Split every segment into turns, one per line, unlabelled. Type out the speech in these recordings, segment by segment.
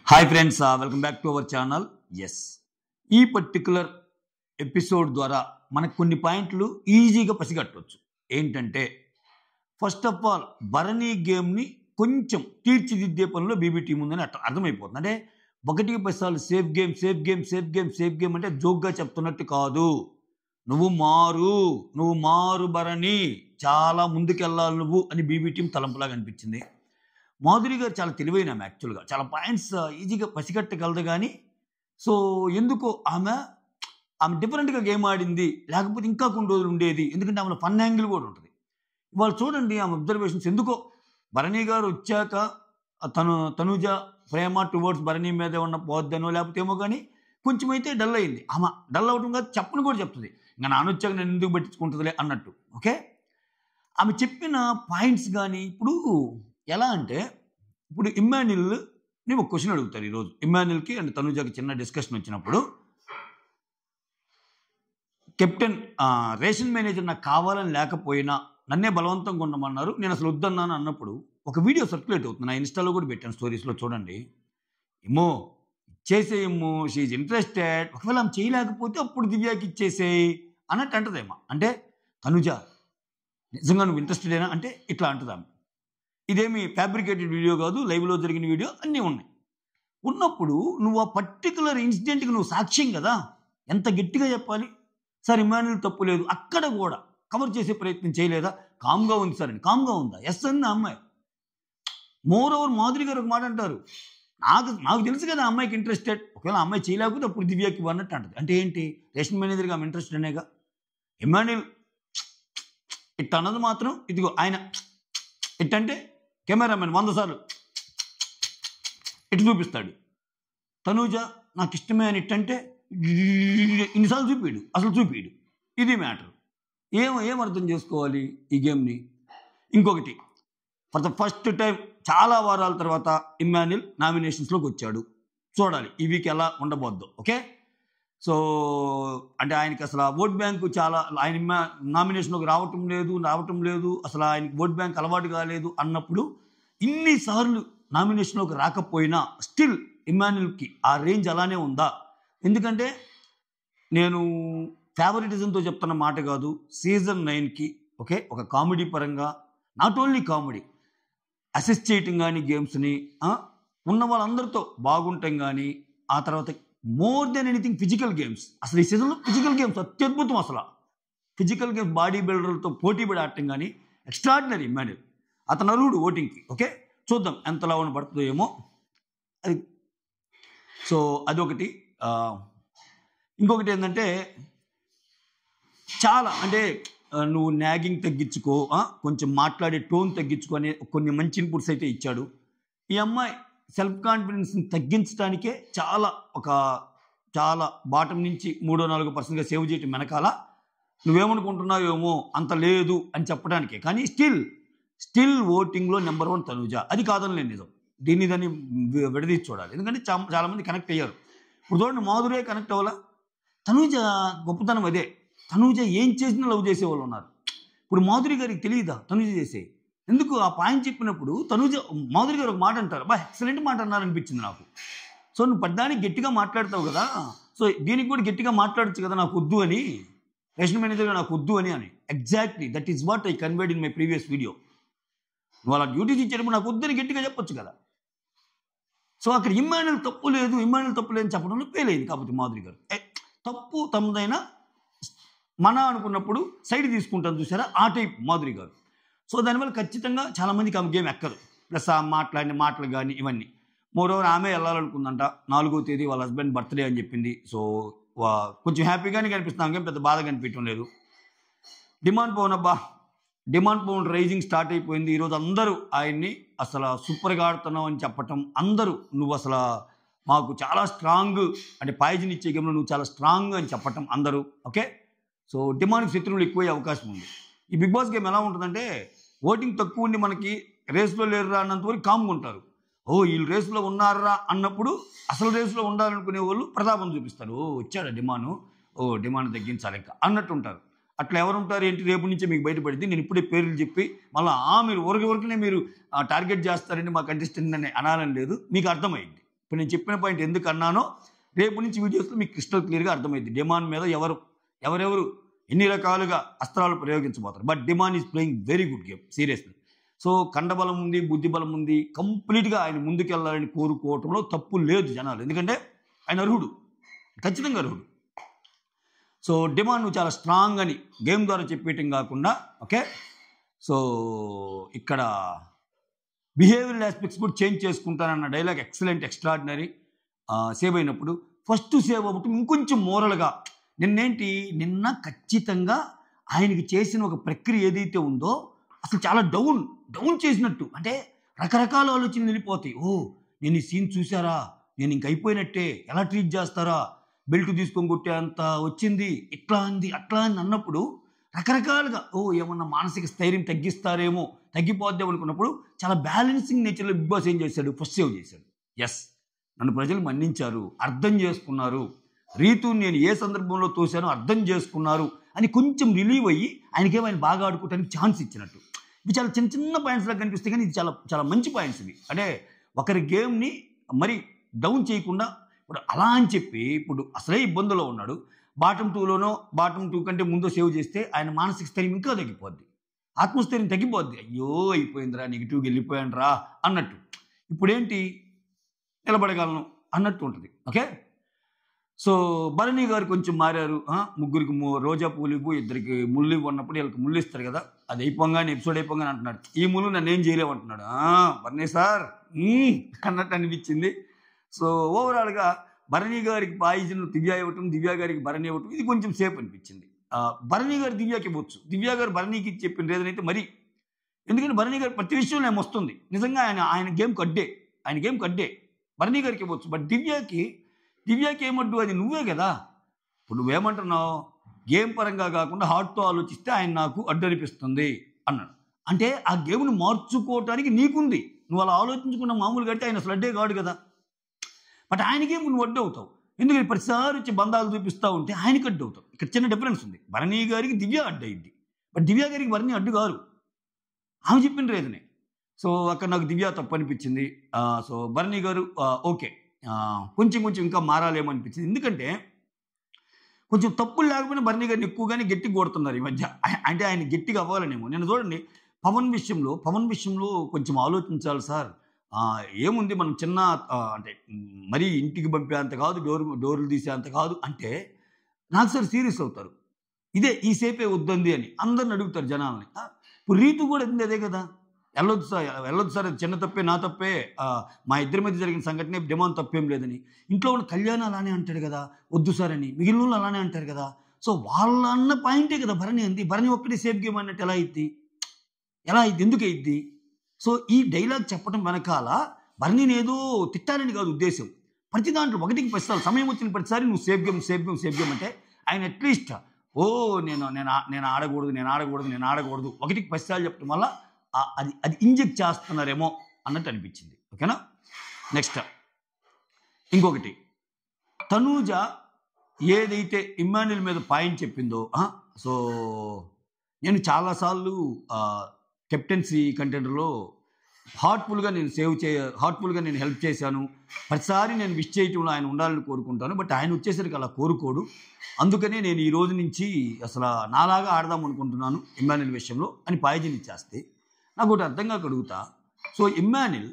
Hi friends, welcome back to our channel. Yes, ఈ particular episode ద్వారా మనకు కొన్ని పాయింట్లు ఈజీగా పసిగట్టవచ్చు. ఏంటంటే, ఫస్ట్ ఆఫ్ ఆల్ భరణి గేమ్ని కొంచెం తీర్చిదిద్దే పనిలో బీబీ టీం ఉందని అర్థమైపోతుంది. అంటే 1-10 సార్లు safe game safe game safe game safe game అంటే జోక్గా చెప్తున్నట్టు కాదు. నువ్వు మారు భరణి, చాలా ముందుకెళ్ళాలి నువ్వు అని బీబీ టీం తలంపులాగా అనిపించింది. మాధురి గారు చాలా తెలివైన ఆమె, యాక్చువల్గా చాలా పాయింట్స్ ఈజీగా పసిగట్టగలదు. కానీ సో ఎందుకో ఆమె డిఫరెంట్గా గేమ్ ఆడింది, లేకపోతే ఇంకా కొన్ని రోజులు ఉండేది. ఎందుకంటే ఆమెలో ఫన్ యాంగిల్ కూడా ఉంటుంది. ఇవాళ చూడండి ఆమె అబ్జర్వేషన్స్. ఎందుకో భరణి గారు వచ్చాక తనుజ ప్రేమ టువర్డ్స్ భరణి మీద ఉన్న పోద్దనో లేకపోతే ఏమో, కానీ కొంచెం అయితే డల్ అయింది. ఆమె డల్ అవడం కాదు, చెప్పని కూడా చెప్తుంది. ఇంకా నానొచ్చాక నేను ఎందుకు పట్టించుకుంటుందిలే అన్నట్టు. ఓకే, ఆమె చెప్పిన పాయింట్స్ కానీ ఇప్పుడు ఎలా అంటే, ఇప్పుడు ఇమ్మాన్యుల్ని ఒక క్వశ్చన్ అడుగుతారు ఈరోజు. ఇమ్మాన్యుల్కి అండ్ తనుజాకి చిన్న డిస్కషన్ వచ్చినప్పుడు, కెప్టెన్ రేషన్ మేనేజర్ నాకు కావాలని లేకపోయినా నన్నే బలవంతంగా ఉండమన్నారు, నేను అసలు వద్దన్నాను అన్నప్పుడు ఒక వీడియో సర్క్యులేట్ అవుతుంది. నా ఇన్స్టాలో కూడా పెట్టాను, స్టోరీస్లో చూడండి. ఏమో ఇచ్చేసేయము, షీఈ్ ఇంట్రెస్టెడ్, ఒకవేళ ఆమె చేయలేకపోతే అప్పుడు దివ్యాకి ఇచ్చేసేయి అన్నట్టు అంటదేమో. అంటే తనుజ నిజంగా నువ్వు ఇంట్రెస్టెడేనా అంటే ఇట్లా అంటదాము. ఇదేమి ఫ్యాబ్రికేటెడ్ వీడియో కాదు, లైవ్లో జరిగిన వీడియో అన్నీ ఉన్నాయి. ఉన్నప్పుడు నువ్వు ఆ పర్టికులర్ ఇన్సిడెంట్కి నువ్వు సాక్ష్యం కదా, ఎంత గట్టిగా చెప్పాలి. సార్ ఇమ్మాన్యుల్ తప్పు లేదు, అక్కడ కూడా కవర్ చేసే ప్రయత్నం చేయలేదా? కామ్గా ఉంది సార్ అని. కామ్గా ఉందా? ఎస్ అంది అమ్మాయి. మోర్ ఓవర్ మాధురి గారు ఒక మాట అంటారు, నాకు తెలుసు కదా అమ్మాయికి ఇంట్రెస్టెడ్, ఒకవేళ అమ్మాయి చేయలేకపోతే అప్పుడు దివ్యాకి అన్నట్టు అంటది. అంటే ఏంటి? రేషన్ మేనేజర్గా ఆమె ఇంట్రెస్టెడ్ అనేగా. ఇమ్మాన్యుల్ ఇట్ అన్నది మాత్రం ఇదిగో ఆయన ఇట్టంటే కెమెరామెన్ 100 సార్లు ఇటు చూపిస్తాడు. తనూజ నాకు ఇష్టమే అని ఇట్టంటే ఇన్నిసార్లు చూపిడు, అసలు చూపిడు. ఇది మ్యాటర్. ఏం అర్థం చేసుకోవాలి ఈ గేమ్ని? ఇంకొకటి, ఫర్ ద ఫస్ట్ టైం చాలా వారాల తర్వాత ఇమ్మాన్యుల్ నామినేషన్స్లోకి వచ్చాడు. చూడాలి ఈ వీక్ ఎలా ఉండబోద్దు. ఓకే, సో అంటే ఆయనకి అసలు ఓట్ బ్యాంకు చాలా, ఆయన నామినేషన్లోకి రావటం లేదు, అసలు ఆయనకి ఓట్ బ్యాంక్ అలవాటు కాలేదు అన్నప్పుడు ఇన్నిసార్లు నామినేషన్లోకి రాకపోయినా స్టిల్ ఇమ్మాన్యుల్కి ఆ రేంజ్ అలానే ఉందా? ఎందుకంటే నేను ఫేవరెటిజంతో చెప్తున్న మాట కాదు, సీజన్ 9కి ఓకే ఒక కామెడీ పరంగా, నాట్ ఓన్లీ కామెడీ, అసెస్ చేయటం కానీ గేమ్స్ని ఉన్న వాళ్ళందరితో బాగుంటాం కానీ, ఆ తర్వాత more than anything physical games. అసలు ఈ సీజన్లో ఫిజికల్ గేమ్స్ అత్యద్భుతం. అసలు ఫిజికల్ గేమ్స్ బాడీ బిల్డర్లతో పోటీ పడి ఆడటం కానీ ఎక్స్ట్రాడినరీ ఇమ్మాన్యుల్. అతను అర్హుడు ఓటింగ్కి. ఓకే, చూద్దాం ఎంతలా పడుతుందో ఏమో అది. సో అదొకటి. ఇంకొకటి ఏంటంటే, చాలా అంటే నువ్వు నాగింగ్ తగ్గించుకో, కొంచెం మాట్లాడే టోన్ తగ్గించుకో అనే కొన్ని మంచి ఇన్పుట్స్ అయితే ఇచ్చాడు. ఈ అమ్మాయి సెల్ఫ్ కాన్ఫిడెన్స్ని తగ్గించడానికే చాలా బాటం నుంచి 3-4% సేవ్ చేయటం వెనకాల నువ్వేమనుకుంటున్నావు ఏమో అంత లేదు అని చెప్పడానికే. కానీ స్టిల్ ఓటింగ్లో నెంబర్ 1 తనూజ. అది కాదని నేను నిజం, దాన్ని విడదీసి చూడాలి. ఎందుకంటే చాలామంది కనెక్ట్ అయ్యారు. ఇప్పుడు చూడండి, మాధురే కనెక్ట్ అవ్వాలా? తనూజ గొప్పతనం అదే. తనూజ ఏం చేసినా లవ్ చేసేవాళ్ళు ఉన్నారు. ఇప్పుడు మాధురి గారికి తెలియదా తనూజ చేసే? ఎందుకు ఆ పాయింట్ చెప్పినప్పుడు మాధురి గారు ఒక మాట అంటారు, ఎక్సలెంట్ మాట అన్నారనిపించింది నాకు. సో నువ్వు పడ్డానికి గట్టిగా మాట్లాడతావు కదా, సో దీనికి కూడా గట్టిగా మాట్లాడచ్చు కదా, నాకు వద్దు అని, రేషన్ మేనేజర్గా నాకు వద్దు అని. Exactly that is what I conveyed in my previous video. నువ్వు అలా డ్యూటీస్ ఇచ్చేటప్పుడు నాకు వద్దని గట్టిగా చెప్పొచ్చు కదా. సో అక్కడ ఇమ్మాన్యుల్ తప్పు లేదని చెప్పడంలో ఫెయిల్ అయింది. కాబట్టి మాధురి గారు తప్పు తమదైనా మన అనుకున్నప్పుడు సైడ్ తీసుకుంటాను చూసారా, ఆ టైప్ మాధురి గారు. సో దానివల్ల ఖచ్చితంగా చాలామందికి ఆమె గేమ్ ఎక్కదు. ప్లస్ ఆ మాట్లాడిన మాటలు కానీ ఇవన్నీ. మోరోవర్ ఆమె వెళ్ళాలనుకుందంట, 4వ తేదీ వాళ్ళ హస్బెండ్ బర్త్డే అని చెప్పింది. సో కొంచెం హ్యాపీగానే కనిపిస్తుంది, ఆమె పెద్ద బాధ కనిపించడం లేదు. డిమాండ్ పవన్ రైజింగ్ స్టార్ట్ అయిపోయింది. ఈరోజు అందరూ ఆయన్ని అసలు సూపర్గా ఆడుతున్నావు అని చెప్పటం, అందరూ నువ్వు అసలు మాకు చాలా స్ట్రాంగ్, అంటే పాయిజన్ ఇచ్చే గేమ్లో నువ్వు చాలా స్ట్రాంగ్ అని చెప్పటం అందరూ. ఓకే, సో డిమాండ్కి శత్రువులు ఎక్కువయ్యే అవకాశం ఉంది. ఈ బిగ్ బాస్ గేమ్ ఎలా ఉంటుందంటే, ఓటింగ్ తక్కువ ఉండి మనకి రేస్లో లేరురా అన్నంత వరకు కామ్గా ఉంటారు. వీళ్ళు రేసులో ఉన్నారా అన్నప్పుడు అసలు రేసులో ఉండాలనుకునే వాళ్ళు ప్రతాపం చూపిస్తారు. వచ్చాడా డిమాండ్ తగ్గించాలి ఇంకా అన్నట్టు ఉంటారు. అట్లా ఎవరు ఉంటారు ఏంటి, రేపు నుంచే మీకు బయటపడింది. నేను ఇప్పుడే పేర్లు చెప్పి మళ్ళీ మీరు వరకునే మీరు టార్గెట్ చేస్తారని మా కంటెస్టెంట్ అని అనాలని లేదు, మీకు అర్థమైంది. ఇప్పుడు నేను చెప్పిన పాయింట్ ఎందుకు అన్నానో రేపు నుంచి వీడియోస్లో మీకు క్రిస్టల్ క్లియర్గా అర్థమైంది. డిమాండ్ మీద ఎవరెవరు ఎన్ని రకాలుగా అస్త్రాలు ప్రయోగించబోతారు. But demand is playing very good game seriously. So కండబలం ఉంది, బుద్ధి బలం ఉంది, కంప్లీట్గా ఆయన ముందుకెళ్ళాలని కోరుకోవటంలో తప్పు లేదు జనాలు. ఎందుకంటే ఆయన అర్హుడు, ఖచ్చితంగా అర్హుడు. సో డిమాండ్ నువ్వు చాలా స్ట్రాంగ్ అని గేమ్ ద్వారా చెప్పేయటం కాకుండా ఓకే. సో ఇక్కడ బిహేవియరల్ ఆస్పెక్ట్స్ కూడా చేంజ్ చేసుకుంటానన్న డైలాగ్ ఎక్సలెంట్, ఎక్స్ట్రాడినరీ. సేవ్ అయినప్పుడు ఫస్ట్ సేవ్ అవ్వటం ఇంకొంచెం మోరల్గా నిన్న ఖచ్చితంగా ఆయనకి చేసిన ఒక ప్రక్రియ ఏదైతే ఉందో అసలు చాలా డౌన్ చేసినట్టు. అంటే రకరకాల ఆలోచనలు వెళ్ళిపోతాయి. నేను ఈ సీన్ చూసారా, నేను ఇంక అయిపోయినట్టే, ఎలా ట్రీట్ చేస్తారా, బెల్ట్ తీసుకొని కొట్టేంత వచ్చింది, ఇట్లా అంది అట్లా అని అన్నప్పుడు రకరకాలుగా ఏమన్నా మానసిక స్థైర్యం తగ్గిపోద్దాం అనుకున్నప్పుడు చాలా బ్యాలెన్సింగ్ నేచర్లో బిగ్ బాస్ ఏం చేశాడు, ఫస్ట్ సేవ్ చేశాడు. ఎస్, నన్ను ప్రజలు మన్నించారు, అర్థం చేసుకున్నారు, రీతుని నేను ఏ సందర్భంలో తోసానో అర్థం చేసుకున్నారు అని కొంచెం రిలీవ్ అయ్యి ఆయనకేమో ఆయన బాగా ఆడుకోవడానికి ఛాన్స్ ఇచ్చినట్టు. ఇవి చాలా చిన్న చిన్న పాయింట్స్లా కనిపిస్తాయి, కానీ ఇది చాలా చాలా మంచి పాయింట్స్ ఇవి. అంటే ఒకరి గేమ్ని మరి డౌన్ చేయకుండా ఇప్పుడు అలా అని చెప్పి ఇప్పుడు అసలే ఇబ్బందులో ఉన్నాడు, బాటమ్ 2 కంటే ముందు సేవ్ చేస్తే ఆయన మానసిక స్థైర్యం ఇంకా తగ్గిపోద్ది, ఆత్మస్థైర్యం తగ్గిపోద్ది. అయ్యో అయిపోయిందిరా, నెగిటివ్గా వెళ్ళిపోయాను రా అన్నట్టు. ఇప్పుడేంటి నిలబడగలను అన్నట్టు ఉంటుంది. ఓకే. సో భరణి గారు కొంచెం మారారు. ముగ్గురికి రోజా పూలు ఇవ్వు, ఇద్దరికి ముళ్ళు ఉన్నప్పుడు వీళ్ళకి ముళ్ళు ఇస్తారు కదా, అది అయిపోగానే ఎపిసోడ్ అయిపోగానే అంటున్నాడు, ఈ ముళ్ళు నన్ను ఏం చేయలేవు అంటున్నాడు. భరణి సార్ అన్నట్టు అనిపించింది. సో ఓవరాల్గా భరణి గారికి పాయిజన్ దివ్య ఇవ్వటం, దివ్య గారికి భరణి ఇవ్వటం ఇది కొంచెం సేఫ్ అనిపించింది. భరణి గారు దివ్యకి ఇవ్వచ్చు, దివ్య గారు భరణికి చెప్పిన రీజన్ అయితే మరి, ఎందుకంటే భరణి గారు ప్రతి విషయంలో ఏమి వస్తుంది, నిజంగా ఆయన గేమ్ కడ్డే, భరణి గారికి ఇవ్వచ్చు. బట్ దివ్యకి ఏమడ్డు, అది నువ్వే కదా. ఇప్పుడు నువ్వేమంటున్నావు, గేమ్ పరంగా కాకుండా హార్ట్తో ఆలోచిస్తే ఆయన నాకు అడ్డు అనిపిస్తుంది అన్నాడు. అంటే ఆ గేమ్ను మార్చుకోవటానికి నీకుంది, నువ్వు అలా ఆలోచించుకున్న మామూలుగా అంటే ఆయన అసలు అడ్డే కాడు కదా. బట్ ఆయనకేం నువ్వు అడ్డు అవుతావు, ఎందుకంటే ప్రతిసారి వచ్చి బంధాలు చూపిస్తూ ఉంటే ఆయనకి అడ్డు అవుతావు. ఇక్కడ చిన్న డిఫరెన్స్ ఉంది, భరణి గారికి దివ్య అడ్డు అయింది, బట్ దివ్య గారికి భరణి అడ్డు కాదు, ఆమె చెప్పిన రీజనే. సో అక్కడ నాకు దివ్య తప్పు అనిపించింది. సో భరణి గారు ఓకే, కొంచెం ఇంకా మారాలేమో అనిపించింది. ఎందుకంటే కొంచెం తప్పులు లేకపోయినా భరణి గారిని ఎక్కువగానే గట్టిగా కొడుతున్నారు ఈ మధ్య. అంటే ఆయన గట్టిగా అవ్వాలనేమో. నేను చూడండి పవన్ విషయంలో కొంచెం ఆలోచించాలి సార్. ఏముంది మనం చిన్న అంటే మరీ ఇంటికి పంపేంత కాదు, డోర్లు తీసేంత కాదు అంటే నాకు సార్ సీరియస్ అవుతారు. ఈ సేపే వద్దంది అని అందరిని అడుగుతారు జనాల్ని. ఇప్పుడు రీతు కూడా అదే కదా, వెళ్ళొద్దు సార్, అది చిన్న తప్పే, నా తప్పే, మా ఇద్దరి మధ్య జరిగిన సంఘటనే, డిమాండ్ తప్పేం లేదని. ఇంట్లో ఉన్న కళ్యాణ్ అలానే అంటాడు కదా, వద్దు సార్ అని, మిగిలిన వాళ్ళు అలానే అంటారు కదా. సో వాళ్ళ అన్న పాయింటే కదా భరణి అంది. భరణి ఒక్కటి సేఫ్ గేమ్ అన్నట్టు ఎలా అయింది, ఎందుకు అయింది? సో ఈ డైలాగ్ చెప్పడం వెనకాల భరణిని ఏదో తిట్టాలని కాదు ఉద్దేశం. ప్రతి దాంట్లో 1కి 10 సార్లు సమయం వచ్చిన ప్రతిసారి నువ్వు సేఫ్ గేమ్ అంటే ఆయన అట్లీస్ట్ నేను ఆడకూడదు 1కి 10 సార్లు చెప్పడం వల్ల అది ఇంజెక్ట్ చేస్తున్నారేమో అన్నట్టు అనిపించింది. ఓకేనా. నెక్స్ట్ ఇంకొకటి, తనూజ ఏదైతే ఇమ్మాన్యుల్ మీద పాయింట్ చెప్పిందో, సో నేను చాలాసార్లు కెప్టెన్సీ కంటెండర్లో హార్ట్ఫుల్గా నేను హెల్ప్ చేశాను, ప్రతిసారి నేను విష్ చేయటంలో ఆయన ఉండాలని కోరుకుంటాను. బట్ ఆయన వచ్చేసరికి అలా కోరుకోడు. అందుకనే నేను ఈ రోజు నుంచి అసలు నాలాగా ఆడదాం అనుకుంటున్నాను ఇమ్మాన్యుల్ విషయంలో అని పాయిజన్ ఇచ్చేస్తే నాకు ఒకటి అర్థం కాక అడుగుతా. సో ఇమ్మాన్యుల్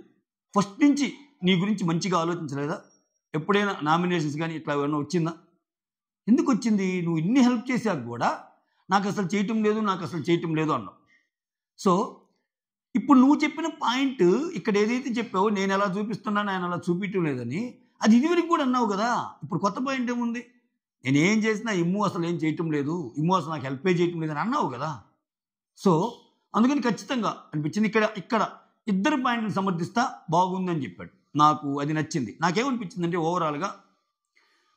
ఫస్ట్ నుంచి నీ గురించి మంచిగా ఆలోచించలేదా? ఎప్పుడైనా నామినేషన్స్ కానీ ఇట్లా ఏమైనా వచ్చిందా? ఎందుకు వచ్చింది? నువ్వు ఇన్ని హెల్ప్ చేశాక కూడా నాకు అసలు చేయటం లేదు అన్నావు. సో ఇప్పుడు నువ్వు చెప్పిన పాయింట్ ఇక్కడ ఏదైతే చెప్పావో, నేను ఎలా చూపిస్తున్నాను ఆయన అలా చూపించడం లేదని, అది ఇదివరకు కూడా అన్నావు కదా. ఇప్పుడు కొత్త పాయింట్ ఏముంది? నేను ఏం చేసినా ఇమ్ము అసలు ఏం చేయటం లేదు, ఇమ్ము అసలు నాకు హెల్ప్ చేయటం లేదని అన్నావు కదా. సో అందుకని ఖచ్చితంగా అనిపించింది ఇక్కడ ఇద్దరు పాయింట్ని సమర్థిస్తా బాగుందని చెప్పాడు. నాకు అది నచ్చింది. నాకేమనిపించింది అంటే ఓవరాల్గా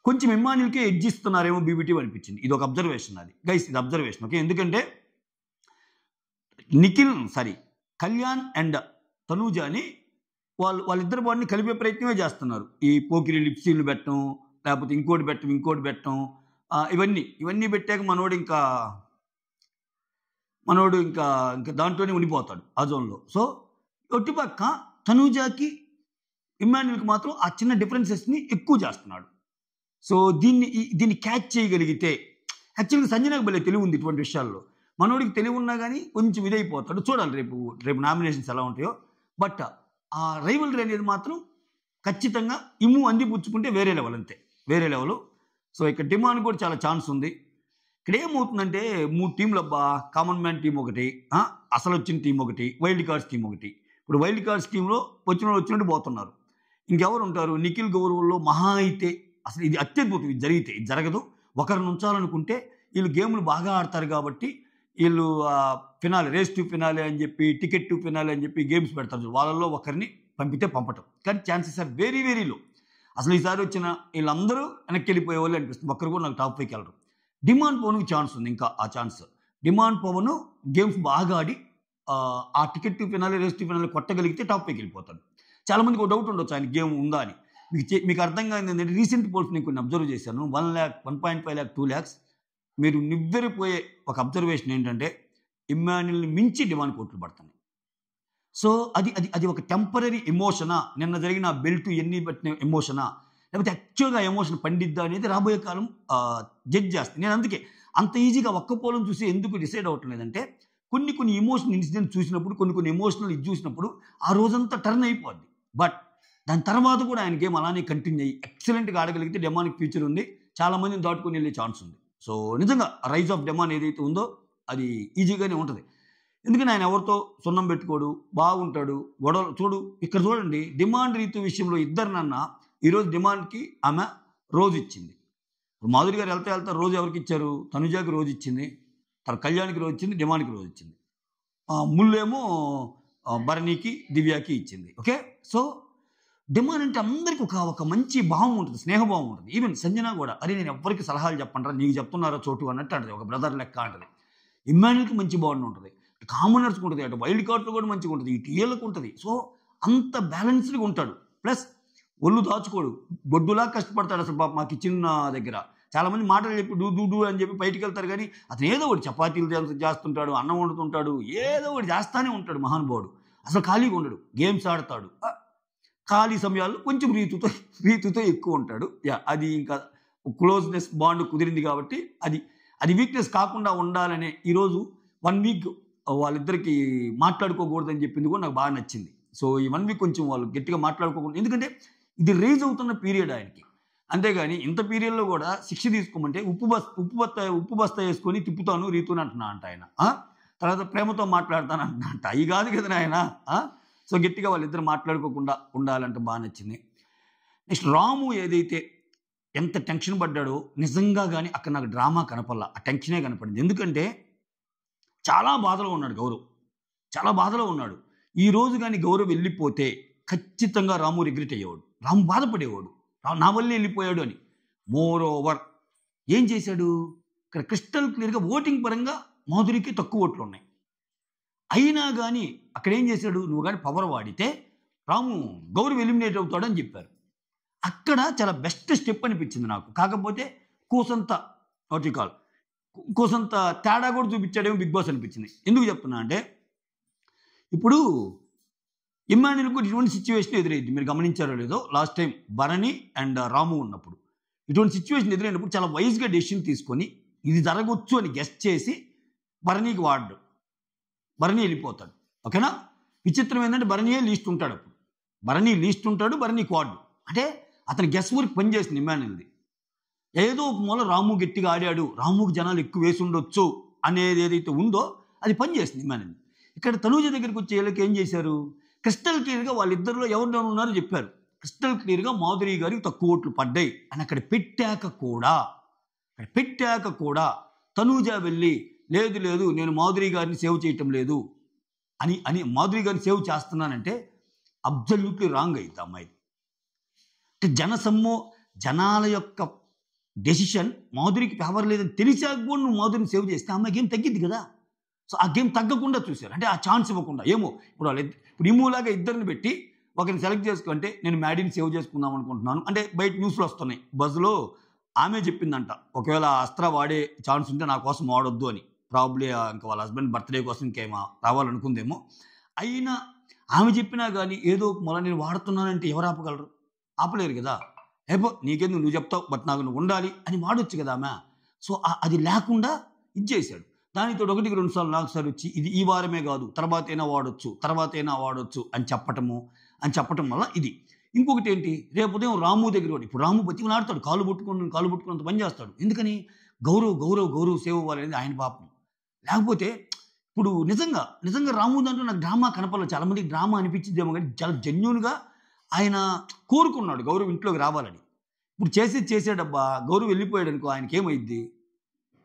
కొంచెం ఇమ్మాన్యుల్కే ఎడ్జ్ ఇస్తున్నారేమో బీబీటీ అనిపించింది. ఇది ఒక అబ్జర్వేషన్, అది గైస్, ఇది అబ్జర్వేషన్. ఓకే, ఎందుకంటే కళ్యాణ్ అండ్ తనూజాని వాళ్ళిద్దరు వాడిని కలిపే ప్రయత్నమే చేస్తున్నారు. ఈ పోకిరి లిప్సీలు పెట్టడం, లేకపోతే ఇంకోటి పెట్టడం, ఇవన్నీ పెట్టాక మనోడు ఇంకా దాంట్లోనే ఉండిపోతాడు ఆ జోన్లో. సో ఒట్టిపక్క తనూజాకి ఇమ్మాన్యుల్కి మాత్రం ఆ చిన్న డిఫరెన్సెస్ని ఎక్కువ చేస్తున్నాడు. సో దీన్ని క్యాచ్ చేయగలిగితే యాక్చువల్గా సంజనాకి భలే తెలివి ఉంది ఇటువంటి విషయాల్లో. మనోడికి తెలివి ఉన్నా కానీ కొంచెం ఇదైపోతాడు. చూడాలి రేపు నామినేషన్స్ ఎలా ఉంటాయో. బట్ ఆ రైవల్రీ అనేది మాత్రం ఖచ్చితంగా ఇమ్ము అందిపుచ్చుకుంటే వేరే లెవెల్, అంతే వేరే లెవెల్. సో ఇక్కడ డిమాండ్ కూడా చాలా ఛాన్స్ ఉంది. ఇక్కడ ఏమవుతుందంటే 3 టీంలు అబ్బా, కామన్ మ్యాన్ టీం ఒకటి, అసలు వచ్చిన టీం ఒకటి, వైల్డ్ కార్డ్స్ టీం ఒకటి. ఇప్పుడు వైల్డ్ కార్డ్స్ టీంలో వచ్చినట్టు పోతున్నారు. ఇంకెవరు ఉంటారు? నిఖిల్ గౌరవంలో మహా అయితే అసలు ఇది అత్యద్భుతం. ఇది జరిగితే, ఇది జరగదు. ఒకరిని ఉంచాలనుకుంటే వీళ్ళు గేమ్లు బాగా ఆడతారు కాబట్టి వీళ్ళు ఫినాలే, రేస్ టు ఫినాలే అని చెప్పి, టికెట్ టు ఫినాలే అని చెప్పి గేమ్స్ పెడతారు. వాళ్ళల్లో ఒకరిని పంపితే పంపటం, కానీ chances are very very low. అసలు ఈసారి వచ్చిన వీళ్ళందరూ వెనక్కి వెళ్ళిపోయే వాళ్ళు అనిపిస్తుంది. ఒక్కరు కూడా నాకు టాప్ 5కి వెళ్ళరు. డిమాండ్ పవన్కి ఛాన్స్ ఉంది, ఇంకా ఆ ఛాన్స్. డిమాండ్ పవన్ గేమ్స్ బాగా ఆడి ఆ ticket to finale, race to finale కొట్టగలిగితే టాప్ 5కి వెళ్ళిపోతాడు. చాలామందికి ఒక డౌట్ ఉండొచ్చు ఆయన గేమ్ ఉందా అని. మీకు అర్థం కాదు ఏంటంటే, రీసెంట్ పోల్స్ నేను కొన్ని అబ్జర్వ్ చేశాను. 1 lakh, 1.5 lakh, 2 lakhs. మీరు నివ్వెరిపోయే ఒక అబ్జర్వేషన్ ఏంటంటే, ఇమ్మాన్యుల్ని మించి డిమాండ్ కోట్లు పడుతున్నాయి. సో అది ఒక టెంపరీ ఎమోషనా, నిన్న జరిగిన బెల్ట్ ఎన్ని బట్టిన ఎమోషనా, లేకపోతే యాక్చువల్గా ఎమోషన్ పండిద్దా అనేది రాబోయే కాలం జడ్జ్ చేస్తుంది. నేను అందుకే అంత ఈజీగా ఒక్క పోలం చూసి ఎందుకు డిసైడ్ అవ్వటం లేదంటే, కొన్ని ఎమోషనల్ ఇన్సిడెంట్ చూసినప్పుడు, కొన్ని ఎమోషనల్ ఇది చూసినప్పుడు ఆ రోజంతా టర్న్ అయిపోద్ది. బట్ దాని తర్వాత కూడా ఆయన గేమ్ అలానే కంటిన్యూ అయ్యి ఎక్సలెంట్గా ఆడగలిగితే డెమాన్కి ఫ్యూచర్ ఉంది. చాలామందిని దాటుకొని వెళ్ళే ఛాన్స్ ఉంది. సో నిజంగా రైజ్ ఆఫ్ డెమాన్ ఏదైతే ఉందో అది ఈజీగానే ఉంటుంది. ఎందుకంటే ఆయన ఎవరితో సున్నం పెట్టుకోడు, బాగుంటాడు. గొడవలు ఇక్కడ చూడండి, డిమాండ్ రీతు విషయంలో ఇద్దరినన్నా ఈరోజు డిమాండ్కి ఆమె రోజు ఇచ్చింది. మాధురి గారు వెళ్తా రోజు ఎవరికి ఇచ్చారు? తనుజాకి రోజు ఇచ్చింది, తన కళ్యాణ్కి రోజు ఇచ్చింది, డిమాండ్కి రోజు ఇచ్చింది. ముళ్ళేమో భరణికి, దివ్యాకి ఇచ్చింది. ఓకే, సో డిమాండ్ అంటే అందరికి ఒక మంచి భావం ఉంటుంది, స్నేహభావం ఉంటుంది. ఈవెన్ సంజన కూడా, అరే నేను ఎవరికి సలహాలు చెప్పంటారా, నీకు చెప్తున్నారా చోటు అన్నట్టు అంటది, ఒక బ్రదర్ లెక్క అంటది. ఇమ్మాన్యుల్కి మంచి బాండ్ ఉంటుంది, కామనర్స్కి ఉంటుంది, అటు వైల్డ్ కార్డ్స్లో కూడా మంచిగా ఉంటుంది, ఈ టీఏలకు ఉంటుంది. సో అంత బ్యాలెన్స్డ్గా ఉంటాడు. ప్లస్ ఒళ్ళు దాచుకోడు, బొడ్డులా కష్టపడతాడు. అసలు మాకు ఇచ్చిన దగ్గర చాలామంది మాటలు చెప్పి డూ అని చెప్పి బయటికి వెళ్తారు, కానీ అతను ఏదో ఒకటి చపాతీలు చేస్తుంటాడు, అన్నం వండుతుంటాడు, ఏదో ఒకటి చేస్తానే ఉంటాడు మహానుభావుడు. అసలు ఖాళీగా ఉండడు, గేమ్స్ ఆడతాడు. ఖాళీ సమయాల్లో కొంచెం రీతుతో ఎక్కువ ఉంటాడు. అది ఇంకా క్లోజ్నెస్ బాండ్ కుదిరింది కాబట్టి అది వీక్నెస్ కాకుండా ఉండాలనే ఈరోజు 1 week వాళ్ళిద్దరికి మాట్లాడుకోకూడదని చెప్పింది కూడా నాకు బాగా నచ్చింది. సో ఈ 1 week కొంచెం వాళ్ళు గట్టిగా మాట్లాడుకోకూడదు, ఎందుకంటే ఇది రేజ్ అవుతున్న పీరియడ్ ఆయనకి. అంతేగాని ఇంత పీరియడ్లో కూడా శిక్ష తీసుకోమంటే ఉప్పు బస్తా వేసుకొని తిప్పుతాను రీతుని అంటున్నా అంట ఆయన. తర్వాత ప్రేమతో మాట్లాడతాను అంటున్నా అంట. అవి కాదు కదా ఆయన. సో గట్టిగా వాళ్ళిద్దరు మాట్లాడుకోకుండా ఉండాలంటే బాగా నచ్చింది. నెక్స్ట్ రాము ఏదైతే ఎంత టెన్షన్ పడ్డాడో నిజంగా కానీ అక్కడ నాకు డ్రామా కనపల్లా, ఆ టెన్షనే కనపడింది. ఎందుకంటే చాలా బాధలో ఉన్నాడు గౌరవ్, చాలా బాధలో ఉన్నాడు. ఈ రోజు కానీ గౌరవ్ వెళ్ళిపోతే ఖచ్చితంగా రాము రిగ్రెట్ అయ్యేవాడు, రాము బాధపడేవాడు, నా వల్లే వెళ్ళిపోయాడు అని. మోర్ ఓవర్ ఏం చేశాడు ఇక్కడ, క్రిస్టల్ క్లియర్గా ఓటింగ్ పరంగా మాధురికి తక్కువ ఓట్లు ఉన్నాయి. అయినా కానీ అక్కడ ఏం చేశాడు, నువ్వు కానీ పవర్ వాడితే రాము గౌరవ్ ఎలిమినేట్ అవుతాడు అని చెప్పారు. అక్కడ చాలా బెస్ట్ స్టెప్ అనిపించింది నాకు. కాకపోతే కోసంత తేడా కూడా చూపించాడేమో బిగ్ బాస్ అనిపించింది. ఎందుకు చెప్తున్నా అంటే, ఇప్పుడు ఇమ్మాన్యుల్కు ఇటువంటి సిచ్యువేషన్ ఎదురైంది, మీరు గమనించారో లేదో. లాస్ట్ టైం భరణి అండ్ రాము ఉన్నప్పుడు ఇటువంటి సిచ్యువేషన్ ఎదురైనప్పుడు చాలా వైజ్గా డెసిషన్ తీసుకొని ఇది జరగవచ్చు అని గెస్ట్ చేసి భరణికి వాడు, భరణి వెళ్ళిపోతాడు. ఓకేనా? విచిత్రం ఏంటంటే భరణియే లీస్ట్ ఉంటాడు, అప్పుడు భరణి లీస్ట్ ఉంటాడు, భరణి క్వాడ్. అంటే అతని గెస్ వర్క్ పనిచేస్తుంది ఇమ్మాన్యుల్ది. ఏదో ఒక మూల రాము గట్టిగా ఆడాడు, రాముకి జనాలు ఎక్కువ వేసి ఉండొచ్చు అనేది ఏదైతే ఉందో అది పనిచేస్తుంది ఇమ్మాన్యుల్. ఇక్కడ తనూజ దగ్గరికి వచ్చే వీళ్ళకి ఏం చేశారు, క్రిస్టల్ క్లియర్గా వాళ్ళిద్దరిలో ఎవరు ఉన్నారో చెప్పారు. క్రిస్టల్ క్లియర్గా మాధురి గారికి తక్కువ ఓట్లు పడ్డాయి అని అక్కడ పెట్టాక కూడా తనూజ వెళ్ళి లేదు నేను మాధురి గారిని సేవ్ చేయటం లేదు అని మాధురి గారిని సేవ్ చేస్తున్నానంటే అబ్సల్యూట్లీ రాంగ్ అయింది అమ్మాయి. అంటే జనాల యొక్క డెసిషన్ మాధురికి ఫేవర్ లేదని తెలిసాక కూడా నువ్వు మాధురిని సేవ్ చేస్తే అమ్మాయి గేమ్ తగ్గిద్ది కదా. సో ఆ గేమ్ తగ్గకుండా చూశారు, అంటే ఆ ఛాన్స్ ఇవ్వకుండా. ఏమో ఇప్పుడు ఇమ్ములాగా ఇద్దరిని పెట్టి ఒకరిని సెలెక్ట్ చేసుకుంటే నేను మ్యాడీని సేవ్ చేసుకుందాం అనుకుంటున్నాను అంటే బయట న్యూస్లో వస్తున్నాయి. బజ్లో ఆమె చెప్పిందంట, ఒకవేళ అస్త్ర వాడే ఛాన్స్ ఉంటే నా కోసం వాడొద్దు అని. ప్రాబ్లీ ఇంకా వాళ్ళ హస్బెండ్ బర్త్డే కోసం ఇంకేమో రావాలనుకుందేమో. అయినా ఆమె చెప్పినా కానీ ఏదో మళ్ళీ నేను వాడుతున్నానంటే ఎవరు ఆపగలరు? ఆపలేరు కదా. ఏపో నీకెందుకు నువ్వు చెప్తావు, బట్ నాకు నువ్వు ఉండాలి అని వాడొచ్చు కదా ఆమె. సో అది లేకుండా ఇచ్చేసాడు. దానితో ఒకటికి 2 సార్లు నాకు సార్ వచ్చి ఇది ఈ వారమే కాదు తర్వాతైనా వాడొచ్చు అని చెప్పటం వల్ల ఇది. ఇంకొకటి ఏంటి, రేపు ఉదయం రాము దగ్గర ఇప్పుడు రాము బతిమలాడతాడు, కాలు పట్టుకున్నంత పని చేస్తాడు. ఎందుకని? గౌరవ్ సేవ్ అవ్వాలనేది ఆయన పాపం. లేకపోతే ఇప్పుడు నిజంగా రాము దాంట్లో నాకు డ్రామా కనపడలేదు. చాలామందికి డ్రామా అనిపించిందేమో కానీ చాలా జెన్యూన్గా ఆయన కోరుకున్నాడు గౌరవ్ ఇంట్లోకి రావాలని. ఇప్పుడు చేసాడబ్బా, గౌరవ్ వెళ్ళిపోయాడు అనుకో, ఆయనకి ఏమైద్ది?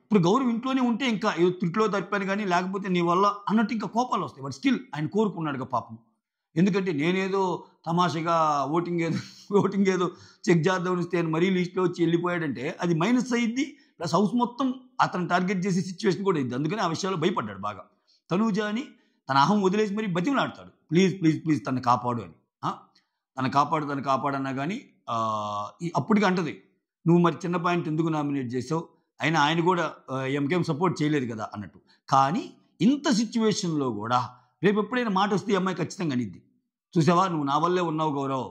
ఇప్పుడు గౌరవ్ ఇంట్లోనే ఉంటే ఇంకా ఏదో తిట్లో తప్పాను కానీ లేకపోతే నీ వల్ల అన్నట్టు ఇంకా కోపాలు వస్తాయి. బట్ స్టిల్ ఆయన కోరుకున్నాడుగా పాపం. ఎందుకంటే నేనేదో తమాషగా ఓటింగ్ ఏదో చెక్ చేద్దామని వస్తే మరీ లిస్ట్లో వచ్చి వెళ్ళిపోయాడంటే అది మైనస్ అయ్యిద్ది. ప్లస్ హౌస్ మొత్తం అతను టార్గెట్ చేసే సిచ్యువేషన్ కూడా అయింది. అందుకని ఆ విషయాల్లో భయపడ్డాడు బాగా. తనూజాని తన అహం వదిలేసి మరీ బతిమలాడతాడు, ప్లీజ్ తను కాపాడు అని. తను కాపాడన్నా కానీ అప్పటికి అంటది, నువ్వు మరి చిన్న పాయింట్ ఎందుకు నామినేట్ చేసావు, అయినా ఆయన కూడా ఎంకేం సపోర్ట్ చేయలేదు కదా అన్నట్టు. కానీ ఇంత సిచ్యువేషన్లో కూడా రేపు ఎప్పుడైనా మాట వస్తే ఈ అమ్మాయి ఖచ్చితంగా అనిద్ది, చూసావా నువ్వు నా వల్లే ఉన్నావు గౌరవ్,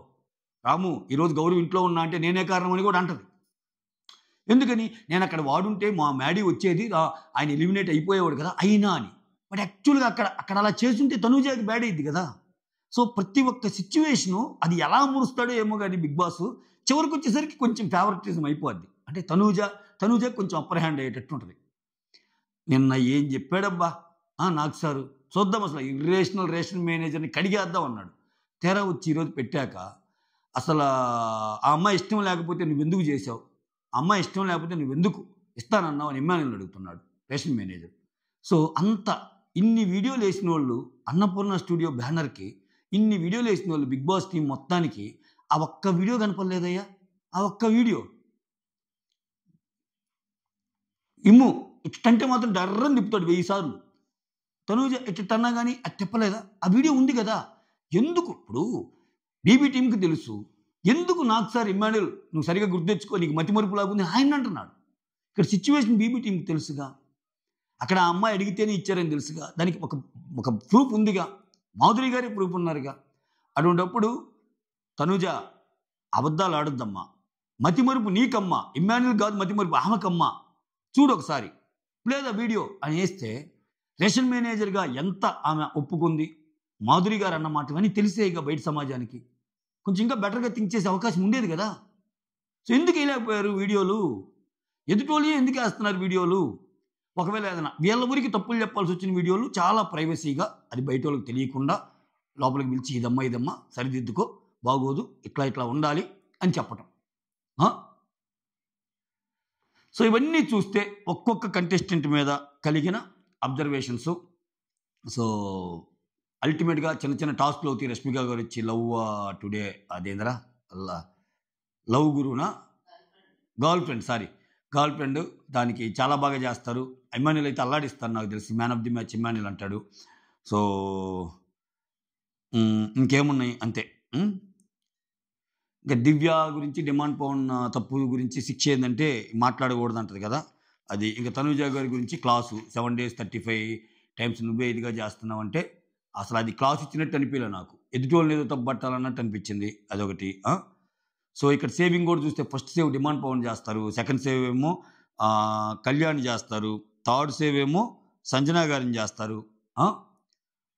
రాము ఈరోజు గౌరవ్ ఇంట్లో ఉన్నా అంటే నేనే కారణం అని కూడా అంటది. ఎందుకని? నేను అక్కడ వాడుంటే మా మ్యాడీ వచ్చేది, ఆయన ఎలిమినేట్ అయిపోయేవాడు కదా అయినా అని. బట్ యాక్చువల్గా అక్కడ అలా చేస్తుంటే తనూజాకి బ్యాడ్ అయ్యింది కదా. సో ప్రతి ఒక్క సిచ్యువేషను అది ఎలా మురుస్తాడో ఏమో కానీ బిగ్ బాస్ చివరికి వచ్చేసరికి కొంచెం ఫేవరెటిజం అయిపోద్ది. అంటే తనూజాకి కొంచెం అప్పర్ హ్యాండ్ అయ్యేటట్టు ఉంటుంది. నిన్న ఏం చెప్పాడబ్బా నాకు సారు, చూద్దాం అసలు రేషన్ మేనేజర్ని కడిగేద్దాం అన్నాడు. తెర వచ్చి ఈరోజు పెట్టాక అసలు ఆ అమ్మాయి ఇష్టం లేకపోతే నువ్వెందుకు చేసావు, ఆ అమ్మాయి ఇష్టం లేకపోతే నువ్వెందుకు ఇస్తానన్నావు అని ఎమ్మెల్యేని అడుగుతున్నాడు రేషన్ మేనేజర్. సో ఇన్ని వీడియోలు వేసిన వాళ్ళు అన్నపూర్ణ స్టూడియో బ్యానర్కి, ఇన్ని వీడియోలు వేసిన వాళ్ళు బిగ్ బాస్ టీం మొత్తానికి ఆ ఒక్క వీడియో కనపడలేదయ్యా. ఆ ఒక్క వీడియో ఇట్టంటే మాత్రం డర్రని తిప్పుతాడు 1000 సార్లు. తనూజ ఇట్టన్నా కానీ అది తిప్పలేదా? ఆ వీడియో ఉంది కదా. ఎందుకు? ఇప్పుడు బీబీ టీంకి తెలుసు, ఎందుకు నాకు సార్ ఇమ్మాన్యుల్ నువ్వు సరిగా గుర్తెచ్చుకో, నీకు మతిమరుపు లాగుంది ఆయన అంటున్నాడు. ఇక్కడ సిచ్యువేషన్ బీబీ టీంకి తెలుసుగా, అక్కడ ఆ అమ్మాయి అడిగితేనే ఇచ్చారని తెలుసుగా, దానికి ఒక ప్రూఫ్ ఉందిగా, మాధురి గారే ప్రూఫ్ ఉన్నారుగా. అటువంటిప్పుడు తనూజ అబద్ధాలు ఆడొద్దమ్మా, మతిమరుపు నీకమ్మా, ఇమ్మాన్యుల్ కాదు మతిమరుపు ఆమెకమ్మా, చూడు ఒకసారి లేదా వీడియో అని వేస్తే రేషన్ మేనేజర్గా ఎంత ఆమె ఒప్పుకుంది, మాధురి గారు అన్నమాట అని తెలిసే ఇక బయట సమాజానికి కొంచెం ఇంకా బెటర్గా థింక్ చేసే అవకాశం ఉండేది కదా. సో ఎందుకు వేయలేకపోయారు వీడియోలు? ఎదుటోళ్ళే ఎందుకు వేస్తున్నారు వీడియోలు? ఒకవేళ ఏదైనా వీళ్ళ ఊరికి తప్పులు చెప్పాల్సి వచ్చిన వీడియోలు చాలా ప్రైవసీగా, అది బయట వాళ్ళకి తెలియకుండా లోపలికి పిలిచి ఇదమ్మా సరిదిద్దుకో, బాగోదు, ఇట్లా ఉండాలి అని చెప్పటం. సో ఇవన్నీ చూస్తే ఒక్కొక్క కంటెస్టెంట్ మీద కలిగిన అబ్జర్వేషన్స్. సో అల్టిమేట్గా చిన్న టాస్క్లు అవుతాయి. రష్మిక గారు వచ్చి లవ్ టుడే అదేంద్రా లవ్ గురువునా గర్ల్ ఫ్రెండ్ దానికి చాలా బాగా చేస్తారు. ఇమ్మాన్యుల్ అయితే అల్లాడిస్తారు నాకు తెలిసి, man of the match Emmanuel అంటాడు. సో ఇంకేమున్నాయి అంతే. ఇంకా దివ్య గురించి డిమాండ్ పవన్ తప్పు గురించి శిక్ష ఏంటంటే మాట్లాడకూడదు అంటది కదా, అది. ఇంకా తనూజ గారి గురించి క్లాసు 7 days 35 times నువ్వే ఇదిగా చేస్తున్నావు అంటే అసలు అది క్లాస్ ఇచ్చినట్టు అనిపించలే నాకు, ఎదుటోళ్ళని ఏదో తప్పు పట్టాలన్నట్టు అనిపించింది, అదొకటి. సో ఇక్కడ సేవింగ్ కూడా చూస్తే ఫస్ట్ సేవ్ డిమాండ్ పవన్ చేస్తారు, సెకండ్ సేవ్ ఏమో కళ్యాణ్ చేస్తారు, థర్డ్ సేవ్ ఏమో సంజనా గారిని చేస్తారు,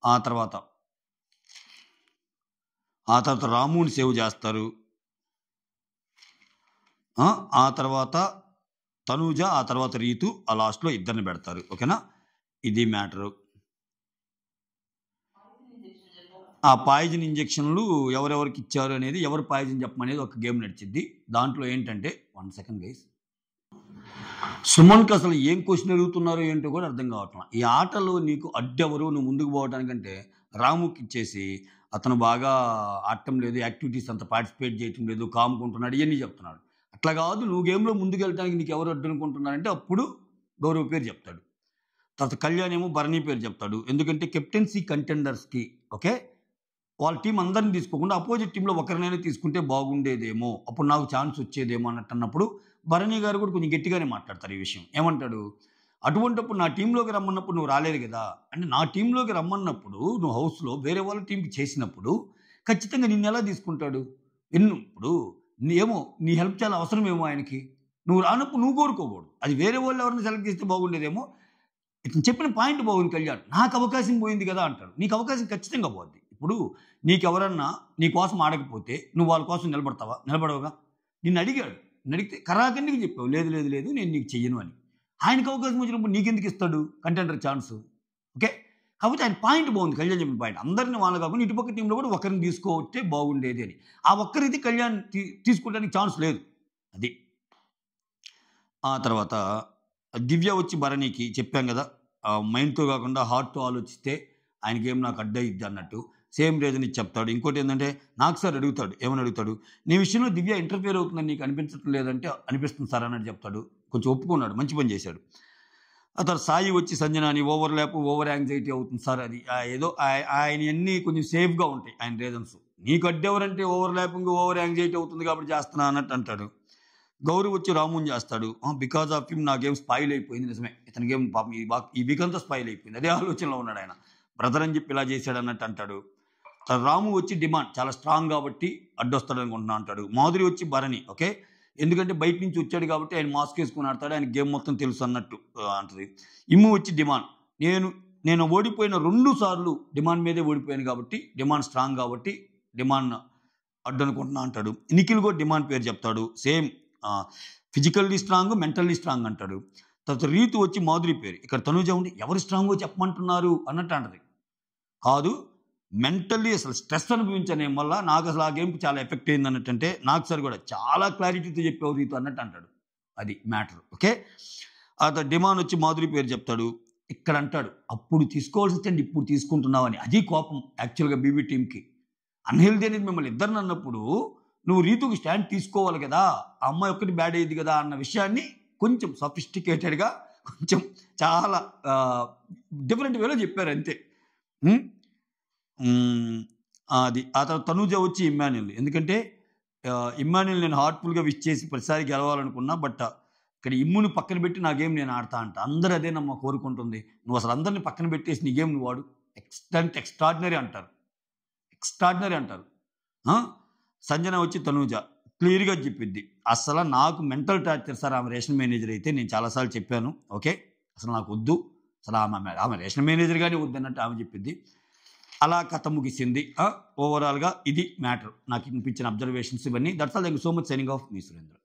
ఆ తర్వాత రాముని సేవ్ చేస్తారు, ఆ తర్వాత తనూజ, ఆ తర్వాత రీతు, ఆ లాస్ట్లో ఇద్దరిని పెడతారు. ఓకేనా, ఇది మ్యాటరు. ఆ పాయిజన్ ఇంజెక్షన్లు ఎవరెవరికి ఇచ్చారు అనేది, ఎవరు పాయిజన్ చెప్పమనేది ఒక గేమ్ నడిచింది. దాంట్లో ఏంటంటే 1 second గైస్, సుమన్కి అసలు ఏం క్వశ్చన్ అడుగుతున్నారో ఏంటో కూడా అర్థం కావట్లేదు. ఈ ఆటలో నీకు అడ్డెవరు, నువ్వు ముందుకు పోవడానికంటే రాముకి ఇచ్చేసి అతను బాగా ఆడటం లేదు, యాక్టివిటీస్ అంత పార్టిసిపేట్ చేయటం లేదు, కాముకుంటున్నాడు, ఇవన్నీ చెప్తున్నాడు. అట్లా కాదు, నువ్వు గేమ్లో ముందుకు వెళ్ళడానికి నీకు ఎవరు అడ్డు అనుకుంటున్నారంటే అప్పుడు గౌరవ్ పేరు చెప్తాడు. తర్వాత కళ్యాణ్ ఏమో భరణి పేరు చెప్తాడు. ఎందుకంటే కెప్టెన్సీ కంటెండర్స్కి ఓకే వాళ్ళ టీం అందరిని తీసుకోకుండా అపోజిట్ టీంలో ఒకరినైనా తీసుకుంటే బాగుండేదేమో, అప్పుడు నాకు ఛాన్స్ వచ్చేదేమో అన్నట్టు అన్నప్పుడు భరణి గారు కూడా కొంచెం గట్టిగానే మాట్లాడతారు ఈ విషయం. ఏమంటాడు, అటువంటప్పుడు నా టీంలోకి రమ్మన్నప్పుడు నువ్వు రాలేదు కదా, అంటే నా టీంలోకి రమ్మన్నప్పుడు నువ్వు హౌస్లో వేరే వాళ్ళ టీంకి చేసినప్పుడు ఖచ్చితంగా నిన్ను ఎలా తీసుకుంటాడు? ఇప్పుడు ఏమో నీ హెల్ప్ చాలా అవసరమేమో ఆయనకి, నువ్వు రానప్పుడు నువ్వు కోరుకోకూడదు. అది వేరే వాళ్ళు ఎవరిని సెలెక్ట్ చేస్తే బాగుండేదేమో. ఇతను చెప్పిన పాయింట్ బాగుంది కళ్యాణ్, నాకు అవకాశం పోయింది కదా అంటాడు. నీకు అవకాశం ఖచ్చితంగా పోద్ది. ఇప్పుడు నీకెవరన్నా నీ కోసం ఆడకపోతే నువ్వు వాళ్ళ కోసం నిలబడతావా? నిలబడవుగా. నిన్ను అడిగాడు, నిన్ను అడిగితే కరాఖండిగా చెప్పావు లేదు లేదు లేదు నేను నీకు చెయ్యను అని. ఆయనకు అవకాశం వచ్చినప్పుడు నీకెందుకు ఇస్తాడు కంటెండర్ ఛాన్స్? ఓకే, కాకపోతే ఆయన పాయింట్ బాగుంది, కళ్యాణ్ చెప్పిన పాయింట్. అందరిని వాళ్ళు కాకుండా ఇటుపక్క టీంలో కూడా ఒకరిని తీసుకోవచ్చే బాగుండేది అని. ఆ ఒక్కరైతే కళ్యాణ్ తీసుకోవడానికి ఛాన్స్ లేదు. అది ఆ తర్వాత దివ్య వచ్చి భరణికి చెప్పాం కదా, మైండ్తో కాకుండా హార్ట్తో ఆలోచిస్తే ఆయనకేం నాకు అడ్డయిద్ది అన్నట్టు సేమ్ రీజన్ ఇచ్చి చెప్తాడు. ఇంకోటి ఏంటంటే నాకు సార్ అడుగుతాడు, ఏమని అడుగుతాడు, నీ విషయంలో దివ్య ఇంటర్ఫియర్ అవుతుందని నీకు అనిపించడం లేదంటే అనిపిస్తుంది సార్ అన్నట్టు చెప్తాడు. కొంచెం ఒప్పుకున్నాడు, మంచి పని చేశాడు. ఆ తర్వాత సాయి వచ్చి సంజనాని ఓవర్ ల్యాప్ ఓవర్ యాంగ్జైటీ అవుతుంది సార్, అది ఏదో ఆయన అన్నీ కొంచెం సేఫ్గా ఉంటాయి ఆయన రీజన్స్. నీకు అడ్డెవరంటే ఓవర్ ల్యాపింగ్ ఓవర్ యాంగ్జైటీ అవుతుంది కాబట్టి చేస్తున్నా అన్నట్టు అంటాడు. గౌరవ్ వచ్చి రాముని చేస్తాడు, బికాజ్ ఆఫ్ హిమ్ నా గేమ్ స్పాయిల్ అయిపోయింది. నిజమే, ఇతని గేమ్ పాపం ఈ వీక్ అంతా స్పాయిల్ అయిపోయింది, అదే ఆలోచనలో ఉన్నాడు ఆయన. బ్రదర్ అని చెప్పి ఇలా చేశాడు అన్నట్టు అంటాడు. రాము వచ్చి డిమాండ్ చాలా స్ట్రాంగ్ కాబట్టి అడ్డొస్తాడు అనుకుంటున్నా అంటాడు. మాధురి వచ్చి భరణి, ఓకే, ఎందుకంటే బయట నుంచి వచ్చాడు కాబట్టి ఆయన మాస్క్ వేసుకుని ఆడతాడు, ఆయన గేమ్ మొత్తం తెలుసు అన్నట్టు అంటది. ఇమ్ము వచ్చి డిమాండ్, నేను ఓడిపోయిన 2 సార్లు డిమాండ్ మీదే ఓడిపోయాను కాబట్టి డిమాండ్ స్ట్రాంగ్ కాబట్టి డిమాండ్ అడ్డు అనుకుంటున్నా అంటాడు. నిఖిల్ కూడా డిమాండ్ పేరు చెప్తాడు, same physically strong mentally strong అంటాడు. తర్వాత రీతు వచ్చి మాధురి పేరు, ఇక్కడ తనుజ ఉండి ఎవరు స్ట్రాంగో చెప్పమంటున్నారు అన్నట్టు అంటది. కాదు, మెంటల్లీ అసలు స్ట్రెస్ అనుభవించాను వల్ల నాకు అసలు ఆ గేమ్కి చాలా ఎఫెక్ట్ అయింది అన్నట్టు అంటే నాకు సార్ కూడా చాలా క్లారిటీతో చెప్పేవారు రీతు అన్నట్టు అంటాడు. అది మ్యాటర్. ఓకే, ఆ డిమాండ్ వచ్చి మాధురి పేరు చెప్తాడు. ఇక్కడ అంటాడు అప్పుడు తీసుకోవాల్సి స్టాండ్ ఇప్పుడు తీసుకుంటున్నావు అని. అది కోపం యాక్చువల్గా బీబీ టీంకి. అన్హెల్దీ అనేది మిమ్మల్ని ఇద్దరిని అన్నప్పుడు నువ్వు రీతుకి స్టాండ్ తీసుకోవాలి కదా, ఆ అమ్మాయి ఒక్కటి బ్యాడ్ అయ్యింది కదా అన్న విషయాన్ని కొంచెం సఫిస్టికేటెడ్గా కొంచెం చాలా డిఫరెంట్ వేలో చెప్పారు అంతే. అది ఆ తర్వాత తనూజ వచ్చి ఇమ్మాన్యుల్, ఎందుకంటే ఇమ్మాన్యుల్ నేను హార్ట్ఫుల్గా విష్ చేసి ప్రతిసారి గెలవాలనుకున్నా, బట్ ఇక్కడ ఇమ్ముని పక్కన పెట్టి నా గేమ్ నేను ఆడతా అంట. అందరూ అదే నమ్మ కోరుకుంటుంది. నువ్వు అసలు అందరిని పక్కన పెట్టేసి నీ గేమ్ నువ్వు వాడు. ఎక్స్ట్రాడినరీ అంటారు, ఎక్స్ట్రాడినరీ అంటారు. సంజన వచ్చి తనూజ క్లియర్గా చెప్పిద్ది, అసలు నాకు మెంటల్ టార్చర్ సార్ ఆమె రేషన్ మేనేజర్ అయితే, నేను చాలాసార్లు చెప్పాను, ఓకే అసలు నాకు వద్దు, అసలు ఆమె రేషన్ మేనేజర్ కానీ వద్దు అన్నట్టు ఆమె చెప్పింది. అలా కథ ముగిసింది. ఓవరాల్గా ఇది మ్యాటర్, నాకు అనిపించిన అబ్జర్వేషన్స్ ఇవన్నీ. That's all. Thank you so much. Signing off, me Surendra.